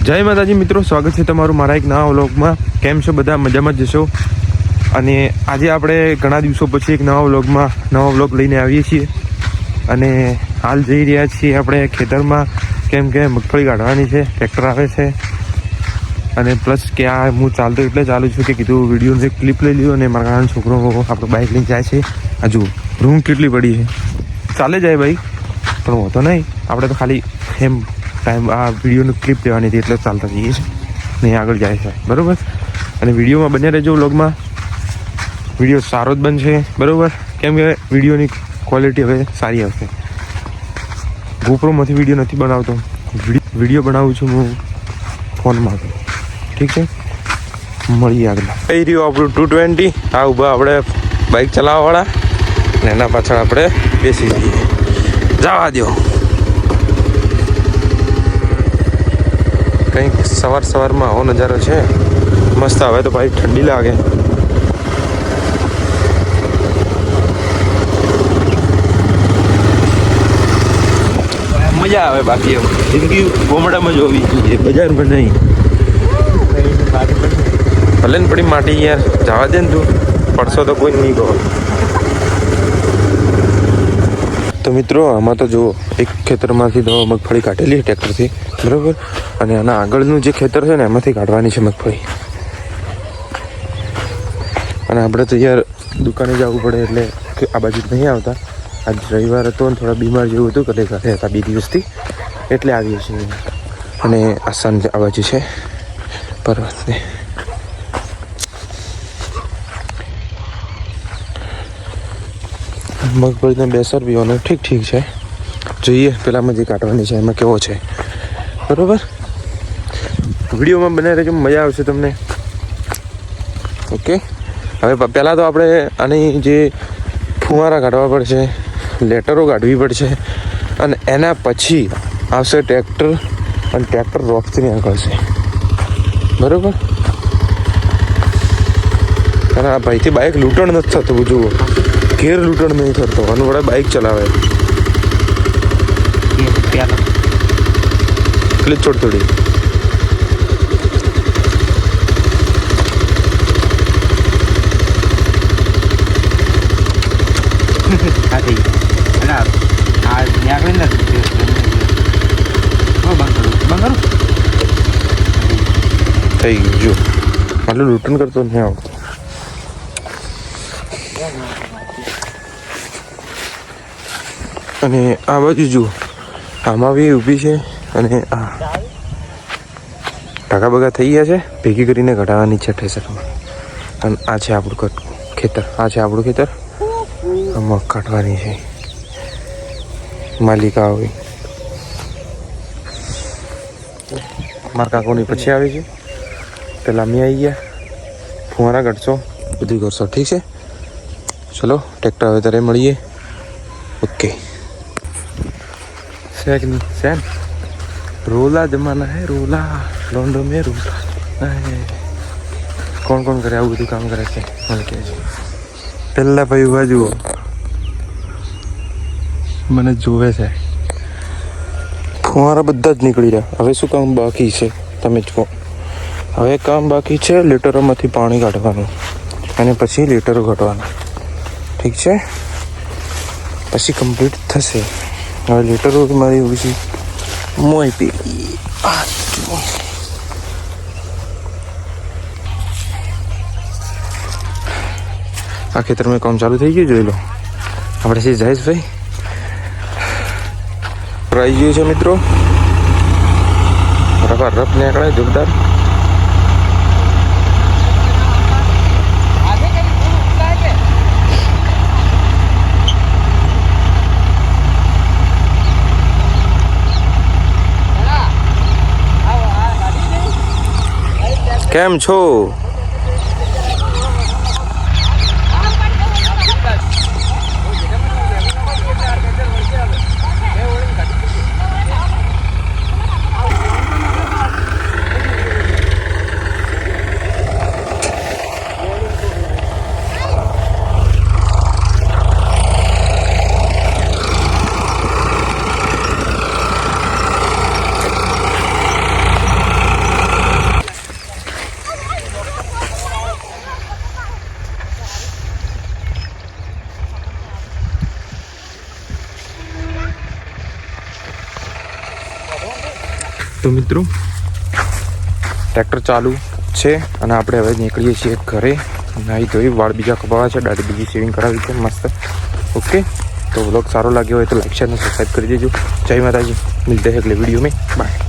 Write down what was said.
જય માતાજી મિત્રો, સ્વાગત છે તમારું મારા એક નવા વ્લોગમાં. કેમ છો બધા? મજામાં જ જશો. અને આજે આપણે ઘણા દિવસો પછી એક નવો વ્લોગ લઈને આવીએ છીએ. અને હાલ જઈ રહ્યા છીએ આપણે ખેતરમાં, કેમ કે મગફળી કાઢવાની છે. ટ્રેક્ટર આવે છે અને પ્લસ કે આ હું ચાલતો એટલે ચાલું છું કે કીધું વિડીયોની ક્લિપ લઈ લ્યો. અને મારા નાનો છોકરો આપણો બાઇક લઈને જાય છે. હજુ રૂમ કેટલી પડી છે, ચાલે જાય બાઇક પણ હોતો નહીં. આપણે તો ખાલી એમ ટાઈમ આ વિડીયોની ક્લિપ લેવાની હતી એટલે ચાલતા જઈએ છીએ ને આગળ જાય છે, બરાબર. અને વિડીયોમાં બન્યા રહેજો. વ્લોગમાં વિડીયો સારો જ બનશે, બરાબર, કેમ કે વિડીયોની ક્વોલિટી હવે સારી આવશે. ગોપ્રોમાંથી વિડીયો નથી બનાવતો, વિડીયો બનાવું છું હું ફોનમાં, ઠીક છે. મળીએ આગળ. એ રહ્યું આપણું 220, આ ઊભા આપણે બાઇક ચલાવવાવાળા ને એના પાછળ આપણે બેસી જઈએ. જવા દો. કંઈક સવારમાં આવો નજારો છે મસ્ત. હવે તો ભાઈ ઠંડી લાગે. મજા આવે. બાકી એમ જિંદગી ગોમડામાં જોવી જોઈએ, બજારમાં નહીં. ભલે ને પડી માટી યાર, જવા દે ને તું. પડશો તો કોઈ નહીં કહો. તો મિત્રો, આમાં તો જુઓ, એક ખેતરમાંથી તો મગફળી કાઢેલી ટ્રેક્ટરથી, બરાબર. અને આના આગળનું જે ખેતર છે ને એમાંથી કાઢવાની છે મગફળી. અને આપણે તો યાર દુકાને જવું પડે એટલે આ બાજુ નહીં આવતા. આજ રવિવાર હતો ને થોડા બીમાર જેવું હતું, ઘરે ઘરે હતા 2 દિવસથી, એટલે આવીએ છીએ. અને આસાન આ બાજુ છે પર્વતને. મગફળીને બેસર પીવાનું ઠીક છે. જોઈએ પેલામાં જે કાઢવાની છે એમાં કેવો છે, બરાબર. વિડીયોમાં બનાવી રહેજો, મજા આવશે તમને. ઓકે. હવે પહેલાં તો આપણે આની જે ફુવારા કાઢવા પડશે, લેટરો કાઢવી પડશે, અને એના પછી આવશે ટ્રેક્ટર. અને ટ્રેક્ટર રોકથી નીકળશે, બરાબર. અને આ ભાઈથી બાઇક લૂંટણ નથી થતું, જુઓ. ઘેર લૂંટણ નહીં કરતો અને વડે બાઇક ચલાવે એટલે થોડી થઈ ગયું. જો આટલું લૂંટણ કરતો નહીં આવડતું. અને આ બાજુ જુઓ, આમાં બી ઊભી છે. અને આ ઢગા બગા થઈ ગયા છે, ભેગી કરીને કઢાવવાની છે ઠેસરમાં. અને આ છે આપણું ખેતર, આમાં કાઢવાની છે માલિકા આવી. મારા કાકોની પછી આવી છે, પેલા અમે આવી ગયા. ફુવારા કાઢશો, બધું કરશો, ઠીક છે. ચલો ટ્રેક્ટર હવે ત્યારે મળીએ. ઓકે. सेन रोला जमाना है, रोला लोंडो में रोला. કોણ કોણ કરે આવું બધું કામ કરે છે મને કહે છે. પહેલા ભાઈ ઉભા જુઓ, મને જોવે છે. ફુવારા બધા જ નીકળી રહ્યા. હવે શું કામ બાકી છે તમે જુઓ. હવે કામ બાકી છે લીટરોમાંથી પાણી કાઢવાનું અને પછી લીટરો કાઢવાના, ઠીક છે. પછી કમ્પ્લીટ થશે. હવે લીટરો મારી પછી મોય પી. આ ખેતરમાં કામ ચાલુ થઈ ગયું, જોઈ લો. આપણે સી જઈશ ભાઈ આવી ગયું છે મિત્રો. રફ નીકળે જોરદાર. કેમ છો? તો મિત્રો ટ્રેક્ટર ચાલુ છે અને આપણે હવે નીકળીએ છીએ ઘરે. નાહી ધોઈ વાળ બીજા કપાવા છે, દાઢી બીજી શેવિંગ કરાવી છે મસ્ત. ઓકે, તો વ્લોગ સારો લાગ્યો હોય તો લાઈક શેર અને સબસ્ક્રાઈબ કરી દેજો. જય માતાજી, મિલતે હૈ અગલે वीडियो में, बाय.